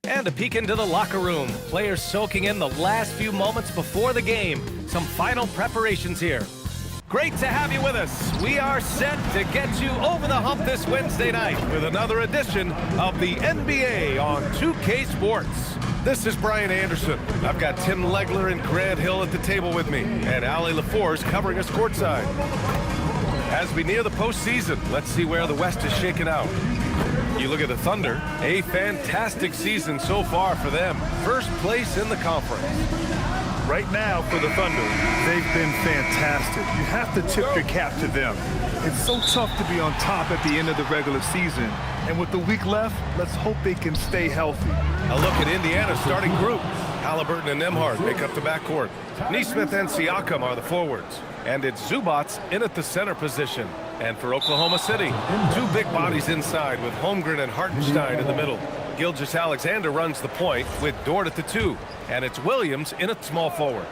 And a peek into the locker room. Players soaking in the last few moments before the game. Some final preparations here. Great to have you with us. We are set to get you over the hump this Wednesday night with another edition of the NBA on 2K Sports. This is Brian Anderson. I've got Tim Legler and Grant Hill at the table with me, and Allie LaForce covering us courtside. As we near the postseason, let's see where the West is shaken out. You look at the Thunder, a fantastic season so far for them. First place in the conference. Right now for the Thunder, they've been fantastic. You have to tip your cap to them. It's so tough to be on top at the end of the regular season. And with the week left, let's hope they can stay healthy. A look at Indiana's starting group. Halliburton and Nembhard make up the backcourt. Nesmith and Siakam are the forwards. And it's Zubac in at the center position. And for Oklahoma City, two big bodies inside with Holmgren and Hartenstein in the middle. Gilgeous-Alexander runs the point with Dort at the 2. And it's Williams in at small forward.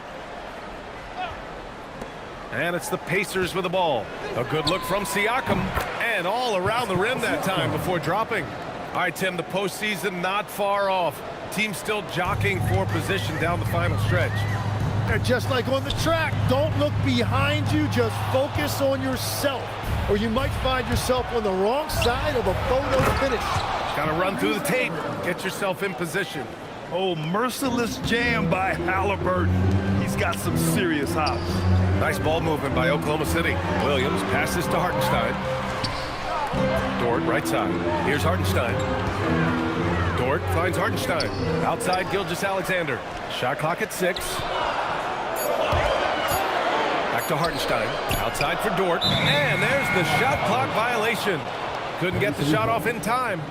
And it's the Pacers with the ball. A good look from Siakam. And all around the rim that time before dropping. All right, Tim, the postseason not far off. Team still jockeying for position down the final stretch. They're just like on the track. Don't look behind you. Just focus on yourself. Or you might find yourself on the wrong side of a photo finish. Got to run through the tape. Get yourself in position. Oh, merciless jam by Halliburton. He's got some serious hops. Nice ball movement by Oklahoma City. Williams passes to Hartenstein. Dort, right side. Here's Hartenstein. Dort finds Hartenstein. Outside, Gilgeous-Alexander. Shot clock at 6. Back to Hartenstein. Outside for Dort. And there's the shot clock violation. Couldn't get the shot off in time.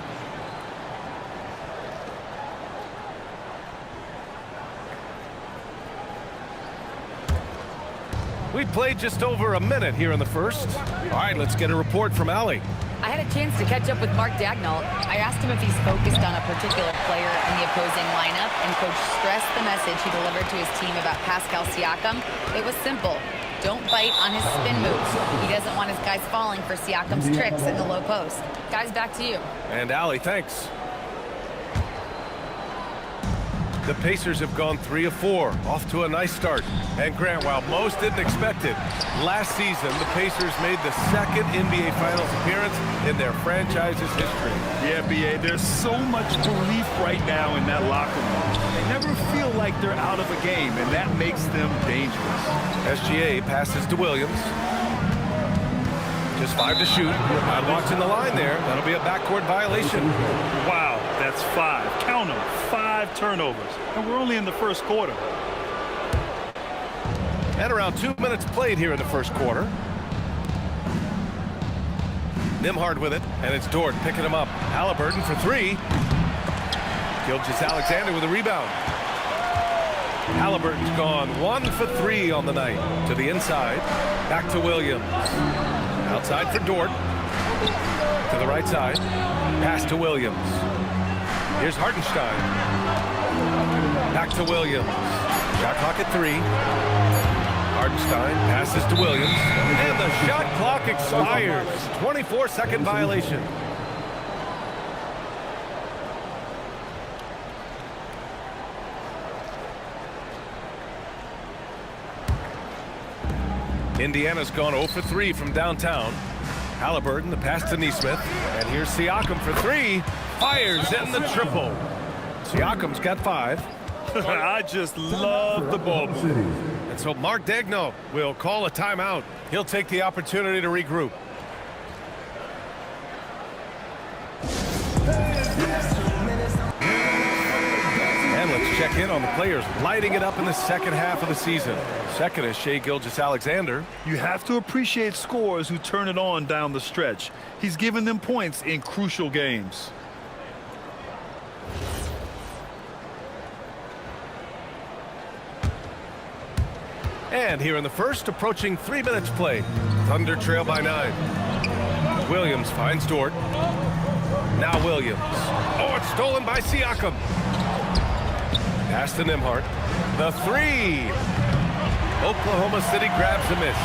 We played just over a minute here in the first. All right, let's get a report from Allie. I had a chance to catch up with Mark Daigneault. I asked him if he's focused on a particular player in the opposing lineup, and Coach stressed the message he delivered to his team about Pascal Siakam. It was simple. Don't bite on his spin moves. He doesn't want his guys falling for Siakam's tricks in the low post. Guys, back to you. And Allie, thanks. The Pacers have gone 3 of 4, off to a nice start. And Grant, while most didn't expect it, last season the Pacers made the second NBA Finals appearance in their franchise's history. Yeah, B.A., there's so much belief right now in that locker room. They never feel like they're out of a game, and that makes them dangerous. SGA passes to Williams. Just 5 to shoot. Not watching the line there. That'll be a backcourt violation. Wow, that's 5. Count them. 5 turnovers. And we're only in the first quarter. And around 2 minutes played here in the first quarter. Nembhard with it, and it's Dort picking him up. Halliburton for 3. Gilgeous-Alexander with a rebound. Halliburton's gone 1 for 3 on the night. To the inside. Back to Williams. Outside for Dort. To the right side. Pass to Williams. Here's Hartenstein. Back to Williams. Shot clock at 3. Hartenstein passes to Williams. And the shot clock expires. 24-second violation. Indiana's gone 0 for 3 from downtown. Halliburton, the pass to Nesmith. And here's Siakam for 3. Fires in the triple. Siakam's got 5. I just love the ball move. And so Mark Daigneault will call a timeout. He'll take the opportunity to regroup. And let's check in on the players lighting it up in the second half of the season. Second is Shai Gilgeous-Alexander. You have to appreciate scorers who turn it on down the stretch. He's given them points in crucial games. And here in the first, approaching 3 minutes played. Thunder trail by 9. Williams finds Dort. Now Williams. Oh, it's stolen by Siakam. Pass to Nembhard. The 3. Oklahoma City grabs a miss.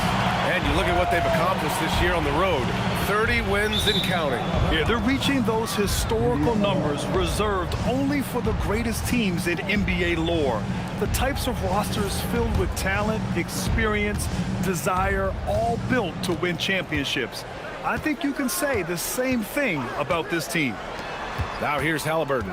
And you look at what they've accomplished this year on the road. 30 wins and counting. Yeah, they're reaching those historical numbers reserved only for the greatest teams in NBA lore. The types of rosters filled with talent, experience, desire, all built to win championships. I think you can say the same thing about this team. Now here's Halliburton.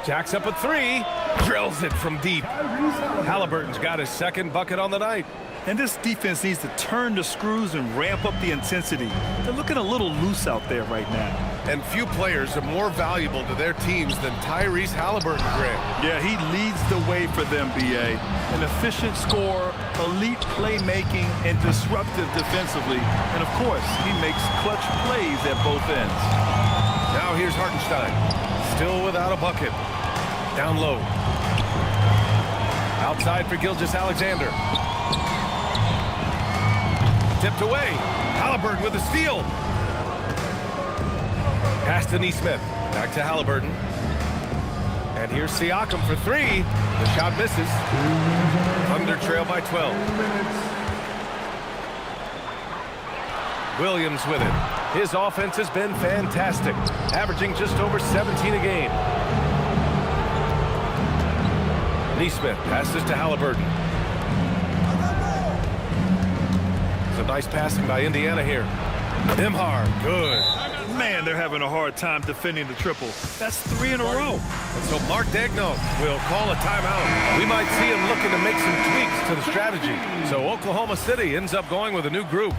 Jacks up a three, drills it from deep. Halliburton's got his second bucket on the night. And this defense needs to turn the screws and ramp up the intensity. They're looking a little loose out there right now. And few players are more valuable to their teams than Tyrese Halliburton, Greg. Yeah, he leads the way for them, B.A. An efficient scorer, elite playmaking, and disruptive defensively. And, of course, he makes clutch plays at both ends. Now here's Hartenstein. Still without a bucket. Down low. Outside for Gilgeous-Alexander. Tipped away. Halliburton with a steal. Pass to Nesmith. Back to Halliburton. And here's Siakam for three. The shot misses. Thunder trail by 12. Williams with it. His offense has been fantastic, averaging just over 17 a game. Nesmith passes to Halliburton. Some nice passing by Indiana here. Nembhard, good. Man, they're having a hard time defending the triple. That's 3 in a row. And so Mark Daigneault will call a timeout. We might see him looking to make some tweaks to the strategy. So Oklahoma City ends up going with a new group.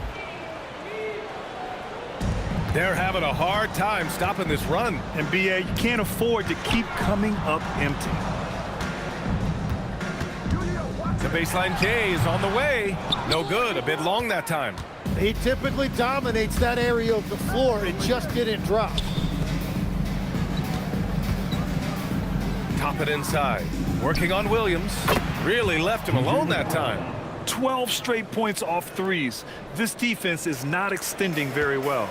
They're having a hard time stopping this run. And, B.A., you can't afford to keep coming up empty. The baseline J is on the way. No good. A bit long that time. He typically dominates that area of the floor. It just didn't drop. Top it inside. Working on Williams. Really left him alone that time. 12 straight points off threes. This defense is not extending very well.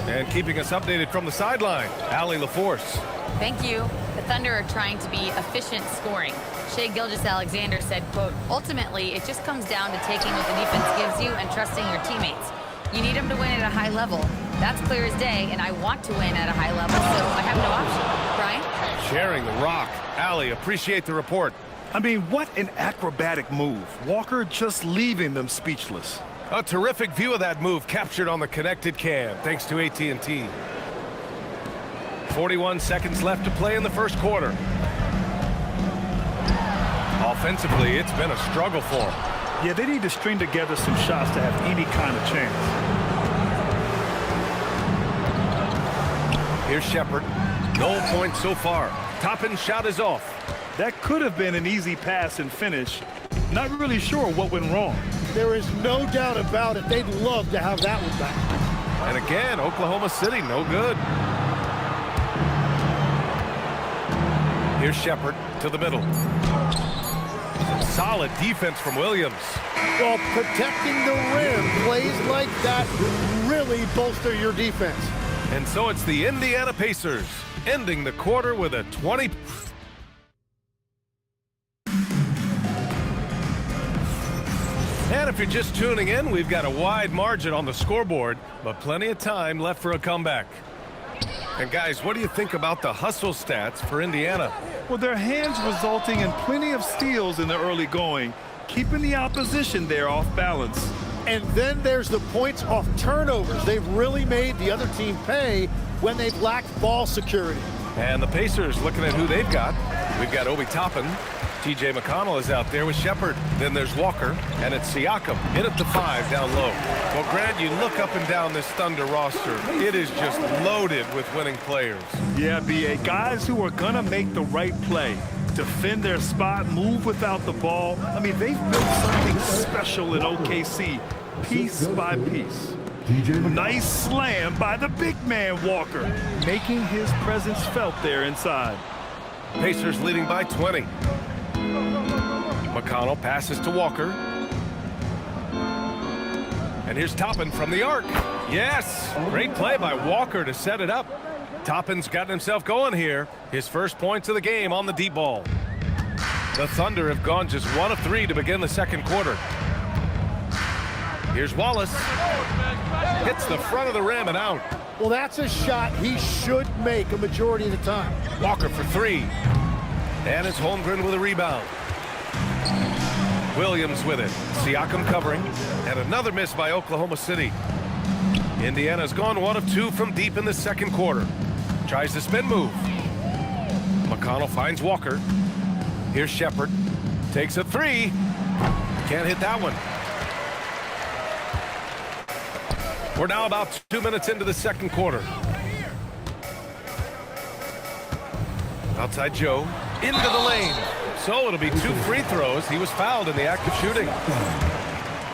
And keeping us updated from the sideline, Allie LaForce. Thank you. The Thunder are trying to be efficient scoring. Shai Gilgeous-Alexander said, quote, ultimately, it just comes down to taking what the defense gives you and trusting your teammates. You need them to win at a high level. That's clear as day, and I want to win at a high level, so I have no option. Brian? Sharing the rock. Allie, appreciate the report. I mean, what an acrobatic move. Walker just leaving them speechless. A terrific view of that move captured on the connected cam, thanks to AT&T. 41 seconds left to play in the first quarter. Offensively, it's been a struggle for them. Yeah, they need to string together some shots to have any kind of chance. Here's Shepherd. No points so far. Toppin shot is off. That could have been an easy pass and finish. Not really sure what went wrong. There is no doubt about it. They'd love to have that one back. And again, Oklahoma City, no good. Here's Shepherd to the middle. Some solid defense from Williams. Well, protecting the rim, plays like that really bolster your defense. And so it's the Indiana Pacers ending the quarter with a 20. And if you're just tuning in, we've got a wide margin on the scoreboard, but plenty of time left for a comeback. And guys, what do you think about the hustle stats for Indiana? Well, their hands resulting in plenty of steals in the early going, keeping the opposition there off balance. And then there's the points off turnovers. They've really made the other team pay when they've lacked ball security. And the Pacers looking at who they've got. We've got Obi Toppin. T.J. McConnell is out there with Shepherd. Then there's Walker, and it's Siakam in at the 5 down low. Well, Grant, you look up and down this Thunder roster. It is just loaded with winning players. Yeah, B.A. Guys who are going to make the right play, defend their spot, move without the ball. I mean, they've built something special in OKC, piece by piece. Nice slam by the big man Walker, making his presence felt there inside. Pacers leading by 20. McConnell passes to Walker. And here's Toppin from the arc. Yes! Great play by Walker to set it up. Toppin's gotten himself going here. His first points of the game on the deep ball. The Thunder have gone just 1 of 3 to begin the second quarter. Here's Wallace. Hits the front of the rim and out. Well, that's a shot he should make a majority of the time. Walker for three. And it's Holmgren with a rebound. Williams with it. Siakam covering. And another miss by Oklahoma City. Indiana's gone 1 of 2 from deep in the second quarter. Tries the spin move. McConnell finds Walker. Here's Shepard. Takes a three. Can't hit that one. We're now about 2 minutes into the second quarter. Outside Joe. Into the lane. So it'll be 2 free throws. He was fouled in the act of shooting.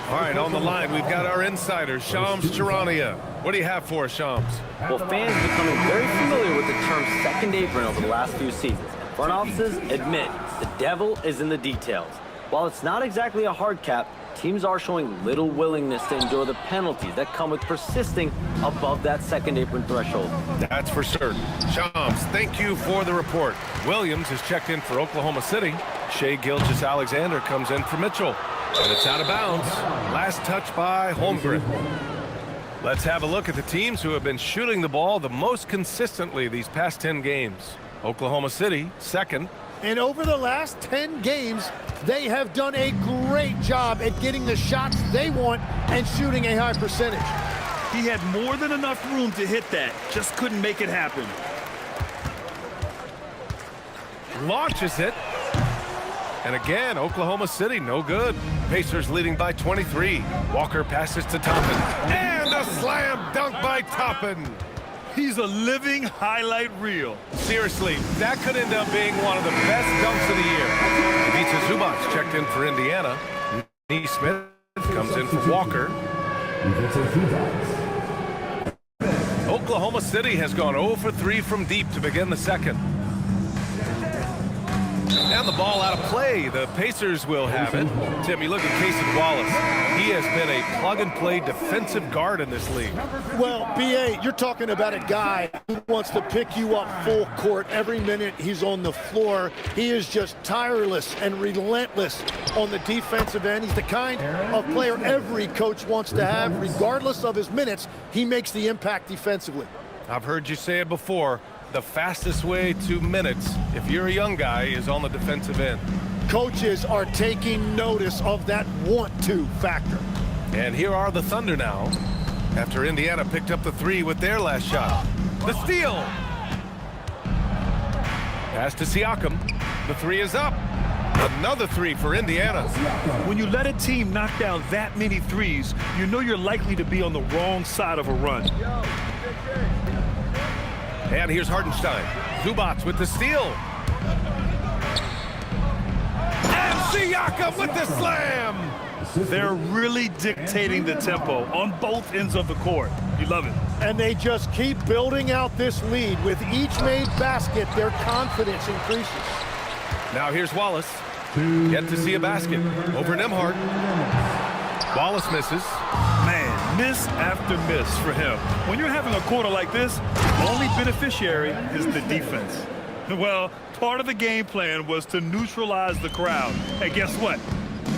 All right, on the line, we've got our insider, Shams Charania. What do you have for us, Shams? Well, fans are becoming very familiar with the term second apron over the last few seasons. Front offices admit the devil is in the details. While it's not exactly a hard cap, teams are showing little willingness to endure the penalties that come with persisting above that second apron threshold. That's for certain. Shams, thank you for the report. Williams is checked in for Oklahoma City. Shea Gilgeous-Alexander comes in for Mitchell. And it's out of bounds. Last touch by Holmgren. Let's have a look at the teams who have been shooting the ball the most consistently these past 10 games. Oklahoma City, second. And over the last 10 games, they have done a great job at getting the shots they want and shooting a high percentage. He had more than enough room to hit that. Just couldn't make it happen. Launches it. And again, Oklahoma City, no good. Pacers leading by 23. Walker passes to Toppin. And a slam dunk by Toppin. He's a living highlight reel. Seriously, that could end up being one of the best dunks of the year. Ivica Zubac checked in for Indiana. Neesmith comes in for Walker. Oklahoma City has gone 0 for 3 from deep to begin the second. And the ball out of play. The Pacers will have it. Tim, you look at Cason Wallace. He has been a plug-and-play defensive guard in this league. Well, B.A., you're talking about a guy who wants to pick you up full court every minute he's on the floor. He is just tireless and relentless on the defensive end. He's the kind of player every coach wants to have. Regardless of his minutes, he makes the impact defensively. I've heard you say it before. The fastest way to minutes, if you're a young guy, is on the defensive end. Coaches are taking notice of that want-to factor. And here are the Thunder now, after Indiana picked up the three with their last shot. The steal! Pass to Siakam. The three is up. Another three for Indiana. When you let a team knock down that many threes, you know you're likely to be on the wrong side of a run. And here's Hartenstein. Zubac with the steal. And Siakam with the slam! They're really dictating the tempo on both ends of the court. You love it. And they just keep building out this lead. With each made basket, their confidence increases. Now here's Wallace. Yet to see a basket. Over Nembhard. Wallace misses. Man, miss after miss for him. When you're having a quarter like this, the only beneficiary is the defense. Well, part of the game plan was to neutralize the crowd. And guess what?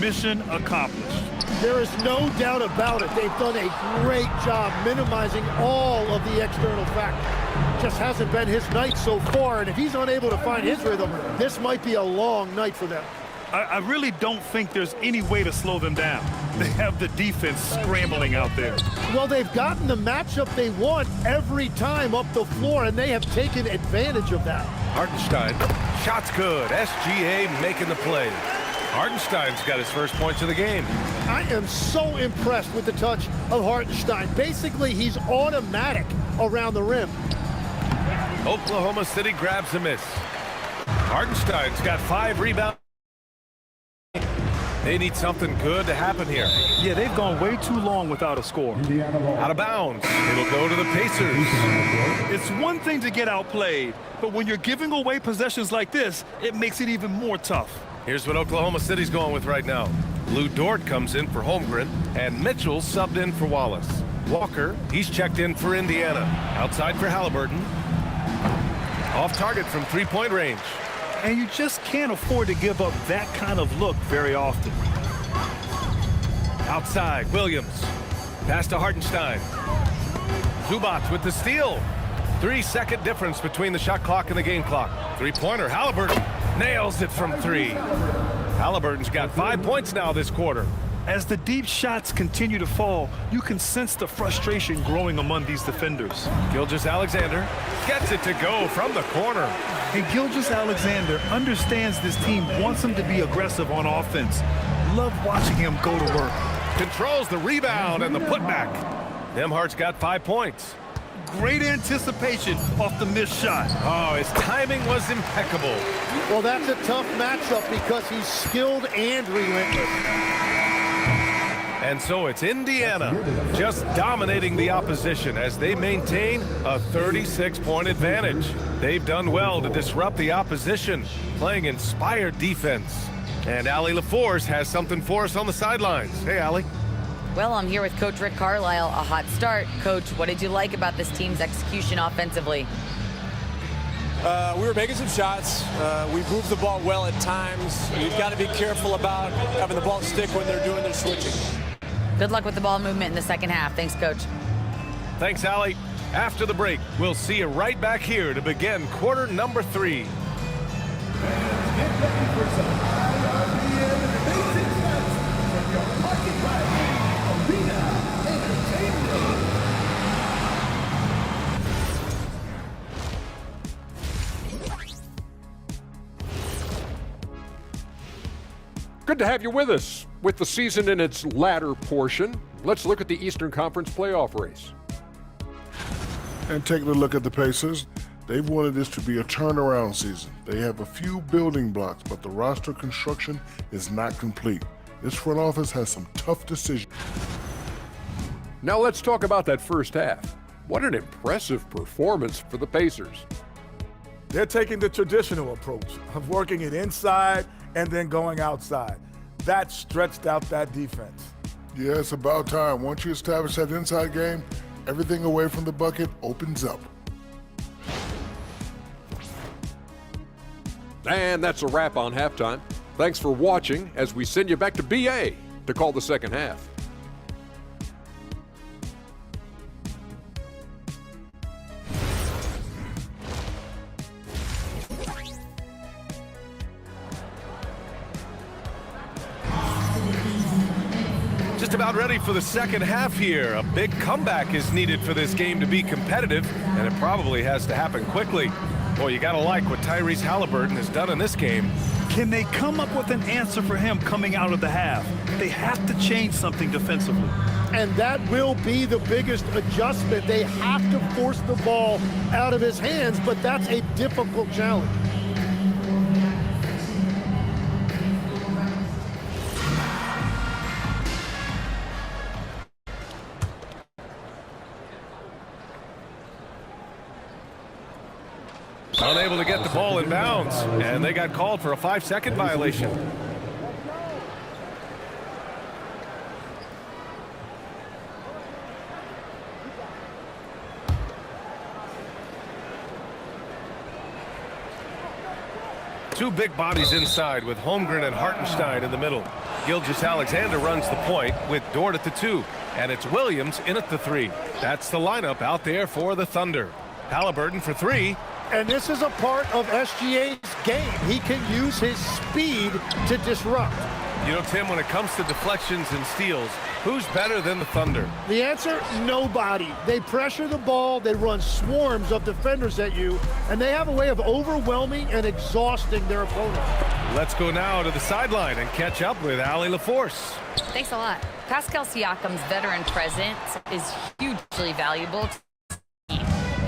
Mission accomplished. There is no doubt about it. They've done a great job minimizing all of the external factors. Just hasn't been his night so far, and if he's unable to find his rhythm, this might be a long night for them. I really don't think there's any way to slow them down. They have the defense scrambling out there. Well, they've gotten the matchup they want every time up the floor, and they have taken advantage of that. Hartenstein. Shot's good. SGA making the play. Hartenstein's got his first points of the game. I am so impressed with the touch of Hartenstein. Basically, he's automatic around the rim. Oklahoma City grabs a miss. Hartenstein's got 5 rebounds. They need something good to happen here. Yeah, they've gone way too long without a score. Out of bounds. It'll go to the Pacers. It's one thing to get outplayed, but when you're giving away possessions like this, it makes it even more tough. Here's what Oklahoma City's going with right now. Lou Dort comes in for Holmgren, and Mitchell subbed in for Wallace. Walker, he's checked in for Indiana. Outside for Halliburton. Off target from three-point range. And you just can't afford to give up that kind of look very often. Outside, Williams. Pass to Hartenstein. Zubac with the steal. 3-second difference between the shot clock and the game clock. Three-pointer, Halliburton nails it from 3. Halliburton's got 5 points now this quarter. As the deep shots continue to fall, you can sense the frustration growing among these defenders. Gilgeous-Alexander gets it to go from the corner. And Gilgeous-Alexander understands this team wants him to be aggressive on offense. Love watching him go to work. Controls the rebound and the putback. Nembhard's got 5 points. Great anticipation off the missed shot. Oh, his timing was impeccable. Well, that's a tough matchup because he's skilled and relentless. And so it's Indiana just dominating the opposition as they maintain a 36-point advantage. They've done well to disrupt the opposition, playing inspired defense. And Allie LaForce has something for us on the sidelines. Hey, Allie. Well, I'm here with Coach Rick Carlisle. A hot start. Coach, what did you like about this team's execution offensively? We were making some shots. We moved the ball well at times. You've got to be careful about having the ball stick when they're doing their switching. Good luck with the ball movement in the second half. Thanks, Coach. Thanks, Allie. After the break, we'll see you right back here to begin quarter number 3. Good to have you with us. With the season in its latter portion, let's look at the Eastern Conference playoff race. And taking a look at the Pacers, they've wanted this to be a turnaround season. They have a few building blocks, but the roster construction is not complete. This front office has some tough decisions. Now let's talk about that first half. What an impressive performance for the Pacers. They're taking the traditional approach of working it inside and then going outside. That stretched out that defense. Yeah, it's about time. Once you establish that inside game, everything away from the bucket opens up. And that's a wrap on halftime. Thanks for watching as we send you back to BA to call the second half. Just about ready for the second half here. A big comeback is needed for this game to be competitive, and it probably has to happen quickly. Boy, you gotta like what Tyrese Halliburton has done in this game. Can they come up with an answer for him coming out of the half? They have to change something defensively. And that will be the biggest adjustment. They have to force the ball out of his hands, but that's a difficult challenge. Unable to get the ball in bounds, and they got called for a 5-second violation. Two big bodies inside with Holmgren and Hartenstein in the middle. Gilgeous-Alexander runs the point with Dort at the 2, and it's Williams in at the 3. That's the lineup out there for the Thunder. Halliburton for 3. And this is a part of SGA's game. He can use his speed to disrupt. You know, Tim, when it comes to deflections and steals, who's better than the Thunder? The answer, nobody. They pressure the ball, they run swarms of defenders at you, and they have a way of overwhelming and exhausting their opponent. Let's go now to the sideline and catch up with Allie LaForce. Thanks a lot. Pascal Siakam's veteran presence is hugely valuable.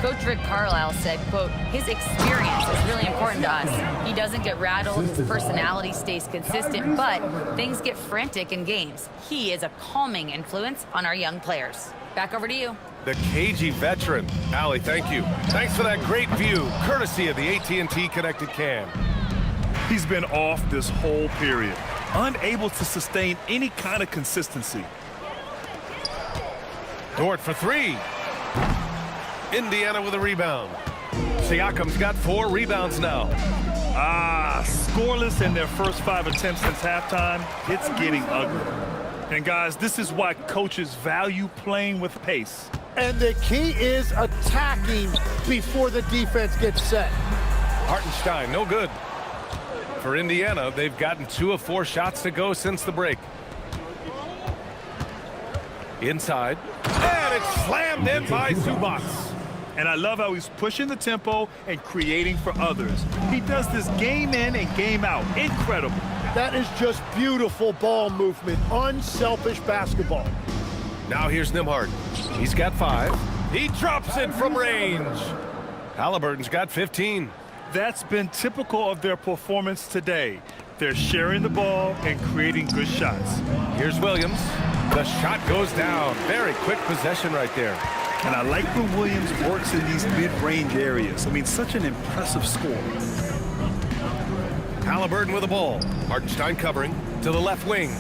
Coach Rick Carlisle said, quote, his experience is really important to us. He doesn't get rattled, his personality stays consistent, but things get frantic in games. He is a calming influence on our young players. Back over to you. The cagey veteran. Allie, thank you. Thanks for that great view, courtesy of the AT&T Connected Cam. He's been off this whole period, unable to sustain any kind of consistency. Dort for 3. Indiana with a rebound. Siakam's got 4 rebounds now. Scoreless in their first 5 attempts since halftime. It's getting ugly. And guys, this is why coaches value playing with pace. And the key is attacking before the defense gets set. Hartenstein, no good. For Indiana, they've gotten 2 of 4 shots to go since the break. Inside. And it's slammed in by Zubac. And I love how he's pushing the tempo and creating for others. He does this game in and game out. Incredible. That is just beautiful ball movement, unselfish basketball. Now here's Nembhard. He's got 5. He drops it from range. Halliburton's got 15. That's been typical of their performance today. They're sharing the ball and creating good shots. Here's Williams. The shot goes down. Very quick possession right there. And I like when Williams works in these mid-range areas. I mean, such an impressive score. Halliburton with the ball. Hartenstein covering to the left wing.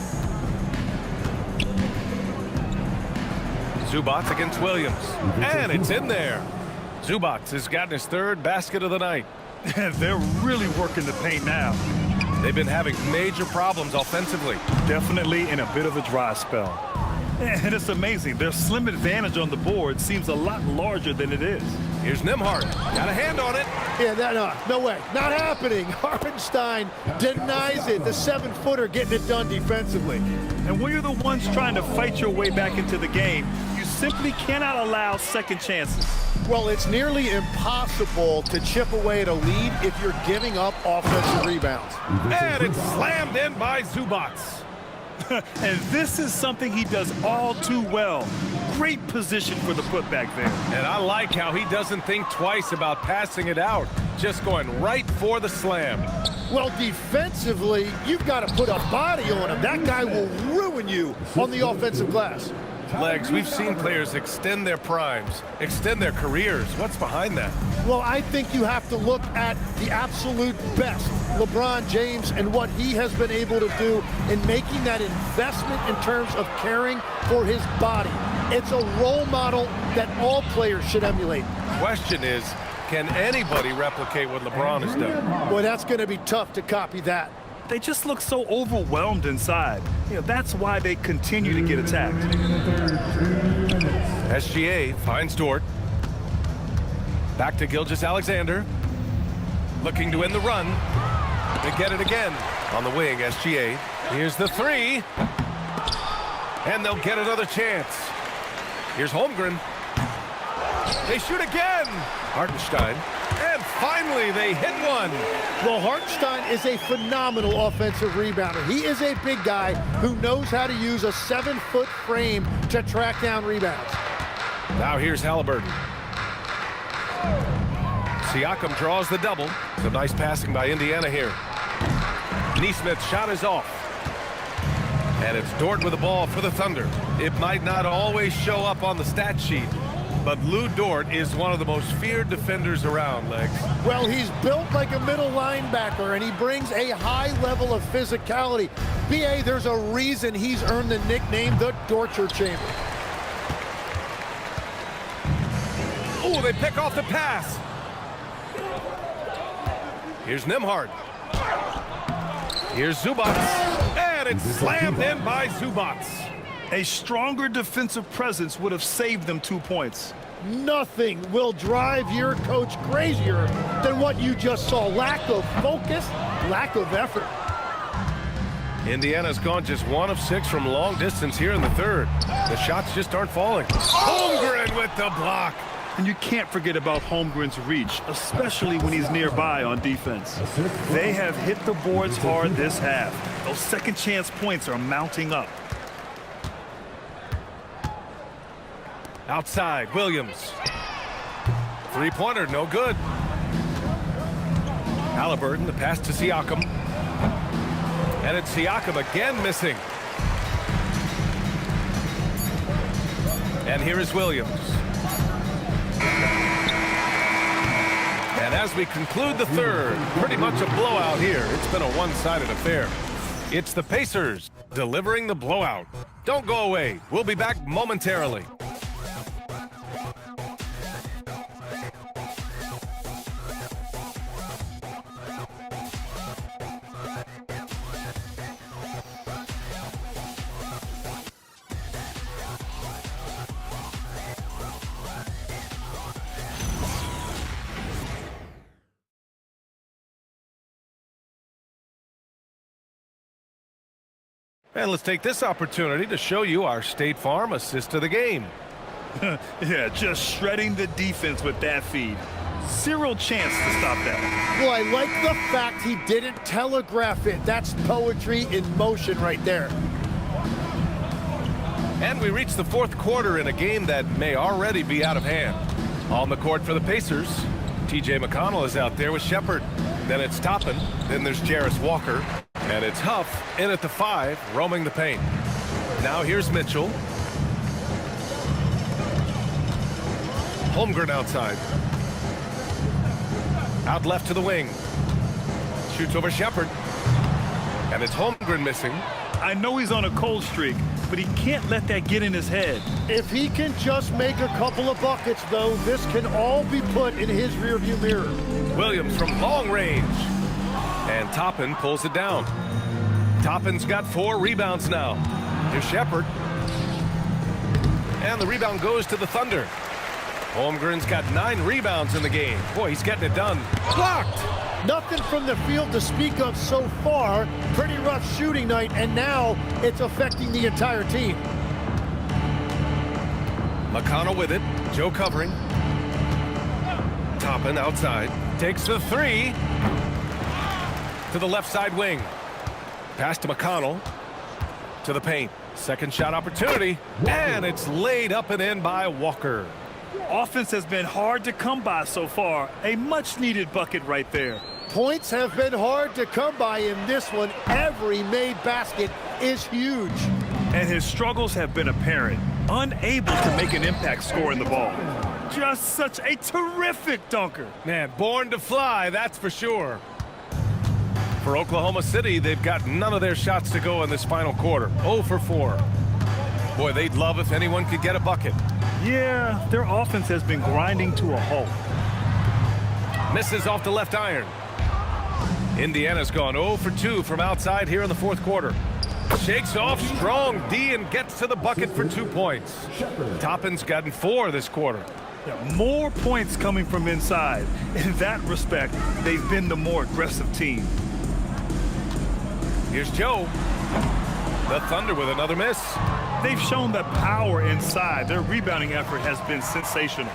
Zubac against Williams. And it's in there. Zubac has gotten his 3rd basket of the night. They're really working the paint now. They've been having major problems offensively. Definitely in a bit of a dry spell. And it's amazing. Their slim advantage on the board seems a lot larger than it is. Here's Nembhard. Got a hand on it. Yeah, no way. Not happening. Hartenstein denies it. The 7-footer getting it done defensively. And when you're the ones trying to fight your way back into the game, you simply cannot allow second chances. Well, it's nearly impossible to chip away at a lead if you're giving up offensive rebounds. And it's slammed in by Zubac. And this is something he does all too well. Great position for the putback there. And I like how he doesn't think twice about passing it out. Just going right for the slam. Well, defensively, you've got to put a body on him. That guy will ruin you on the offensive glass. Legs, we've seen players extend their primes, extend their careers. What's behind that? Well, I think you have to look at the absolute best, LeBron James, and what he has been able to do in making that investment in terms of caring for his body. It's a role model that all players should emulate. Question is, can anybody replicate what LeBron has done? Boy, that's going to be tough to copy that. They just look so overwhelmed inside. That's why they continue to get attacked. SGA finds Dort. Back to Gilgeous-Alexander. Looking to end the run. They get it again. On the wing, SGA. Here's the 3. And they'll get another chance. Here's Holmgren. They shoot again. Hartenstein. And finally, they hit one. Well, Hartenstein is a phenomenal offensive rebounder. He is a big guy who knows how to use a 7-foot frame to track down rebounds. Now here's Halliburton. Siakam draws the double. Some nice passing by Indiana here. Neesmith's shot is off. And it's Dort with the ball for the Thunder. It might not always show up on the stat sheet, but Lou Dort is one of the most feared defenders around, Legs. Well, he's built like a middle linebacker, and he brings a high level of physicality. B.A., there's a reason he's earned the nickname the Dorture Chamber. Oh, they pick off the pass. Here's Nembhard. Here's Zubac. And it's slammed in by Zubac. A stronger defensive presence would have saved them 2 points. Nothing will drive your coach crazier than what you just saw. Lack of focus, lack of effort. Indiana's gone just 1 of 6 from long distance here in the third. The shots just aren't falling. Holmgren with the block. And you can't forget about Holmgren's reach, especially when he's nearby on defense. They have hit the boards hard this half. Those second chance points are mounting up. Outside, Williams. Three-pointer, no good. Halliburton, the pass to Siakam. And it's Siakam again missing. And here is Williams. And as we conclude the third, pretty much a blowout here. It's been a one-sided affair. It's the Pacers delivering the blowout. Don't go away. We'll be back momentarily. And let's take this opportunity to show you our State Farm assist of the game. Yeah, just shredding the defense with that feed. Zero chance to stop that. Well, I like the fact he didn't telegraph it. That's poetry in motion right there. And we reach the fourth quarter in a game that may already be out of hand. On the court for the Pacers, T.J. McConnell is out there with Shepard. Then it's Toppin. Then there's Jarris Walker. And it's Huff in at the 5, roaming the paint. Now here's Mitchell. Holmgren outside. Out left to the wing. Shoots over Shepard. And it's Holmgren missing. I know he's on a cold streak, but he can't let that get in his head. If he can just make a couple of buckets, though, this can all be put in his rearview mirror. Williams from long range. And Toppin pulls it down. Toppin's got 4 rebounds now. Here's Shepard. And the rebound goes to the Thunder. Holmgren's got 9 rebounds in the game. Boy, he's getting it done. Blocked! Nothing from the field to speak of so far. Pretty rough shooting night, and now it's affecting the entire team. McConnell with it. Joe covering. Toppin outside. Takes the 3. To the left side wing. Pass to McConnell. To the paint. Second shot opportunity. And it's laid up and in by Walker. Offense has been hard to come by so far. A much-needed bucket right there. Points have been hard to come by in this one. Every made basket is huge. And his struggles have been apparent. Unable to make an impact scoring the ball. Just such a terrific dunker. Man, born to fly, that's for sure. For Oklahoma City, they've got none of their shots to go in this final quarter. 0 for 4. Boy, they'd love if anyone could get a bucket. Yeah, their offense has been grinding to a halt. Misses off the left iron. Indiana's gone 0 for 2 from outside here in the fourth quarter. Shakes off strong D and gets to the bucket for 2 points. Toppin's gotten 4 this quarter. More points coming from inside. In that respect, they've been the more aggressive team. Here's Joe. The Thunder with another miss. They've shown the power inside. Their rebounding effort has been sensational.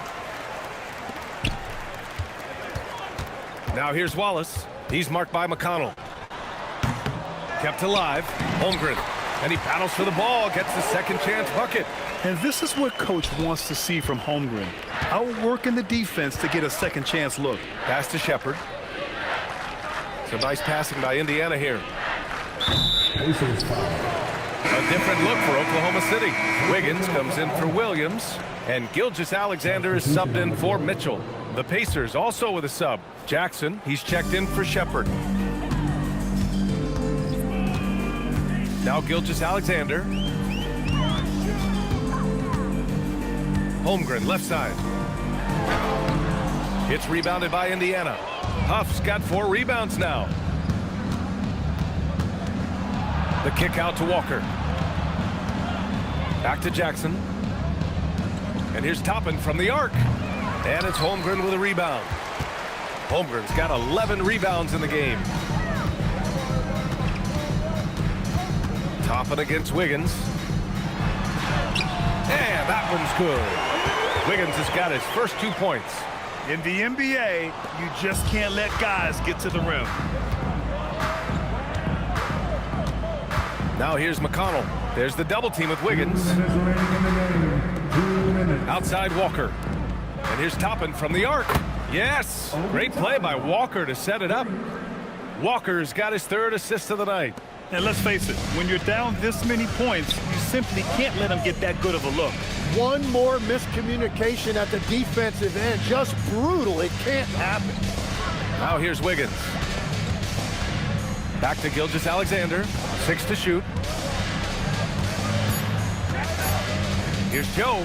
Now here's Wallace. He's marked by McConnell. Kept alive. Holmgren. And he battles for the ball. Gets the second chance bucket. And this is what Coach wants to see from Holmgren. Outworking the defense to get a second chance look. Pass to Shepard. Some nice passing by Indiana here. A different look for Oklahoma City. Wiggins comes in for Williams. And Gilgeous-Alexander is subbed in for Mitchell. The Pacers also with a sub. Jackson, he's checked in for Shepard. Now Gilgeous-Alexander. Holmgren, left side. It's rebounded by Indiana. Huff's got 4 rebounds now. The kick out to Walker. Back to Jackson. And here's Toppin from the arc. And it's Holmgren with a rebound. Holmgren's got 11 rebounds in the game. Toppin against Wiggins. And that one's good. Wiggins has got his first 2 points. In the NBA, you just can't let guys get to the rim. Now here's McConnell. There's the double team with Wiggins. Outside Walker. And here's Toppin from the arc. Yes! Great play by Walker to set it up. Walker's got his 3rd assist of the night. And let's face it, when you're down this many points, you simply can't let them get that good of a look. One more miscommunication at the defensive end. Just brutal. It can't happen. Now here's Wiggins. Back to Gilgeous-Alexander. 6 to shoot. Here's Joe.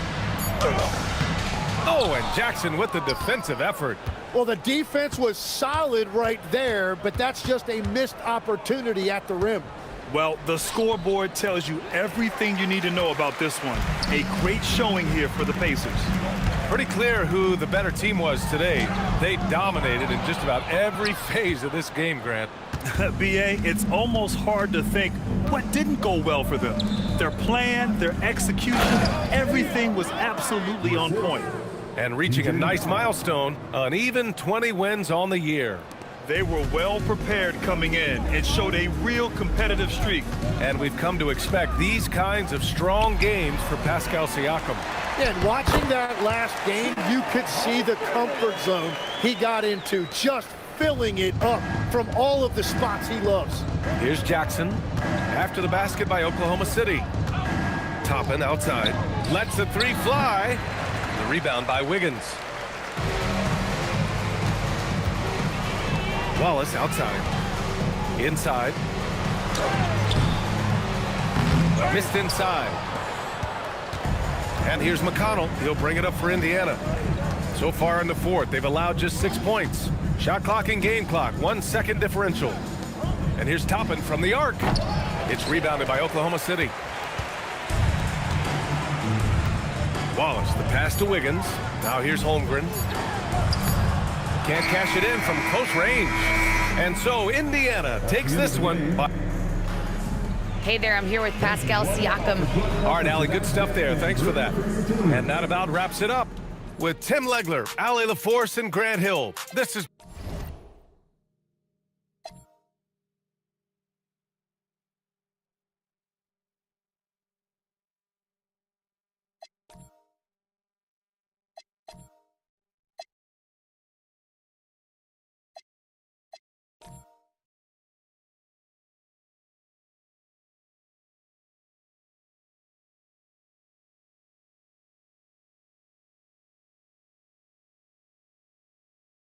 Oh, and Jackson with the defensive effort. Well, the defense was solid right there, but that's just a missed opportunity at the rim. Well, the scoreboard tells you everything you need to know about this one. A great showing here for the Pacers. Pretty clear who the better team was today. They dominated in just about every phase of this game, Grant. BA, it's almost hard to think what didn't go well for them. Their plan, their execution, everything was absolutely on point. And reaching a nice milestone, an even 20 wins on the year. They were well prepared coming in and showed a real competitive streak. And we've come to expect these kinds of strong games for Pascal Siakam. Yeah, and watching that last game, you could see the comfort zone he got into, just filling it up from all of the spots he loves. Here's Jackson after the basket by Oklahoma City. Toppin outside, lets the three fly. The rebound by Wiggins. Wallace outside. Inside. Missed inside. And here's McConnell. He'll bring it up for Indiana. So far in the fourth, they've allowed just 6 points. Shot clock and game clock, 1 second differential. And here's Toppin from the arc. It's rebounded by Oklahoma City. Wallace, the pass to Wiggins. Now here's Holmgren. Can't cash it in from close range. And so Indiana takes this one by... Hey there, I'm here with Pascal Siakam. All right, Allie, good stuff there. Thanks for that. And that about wraps it up with Tim Legler, Allie LaForce, and Grant Hill. This is...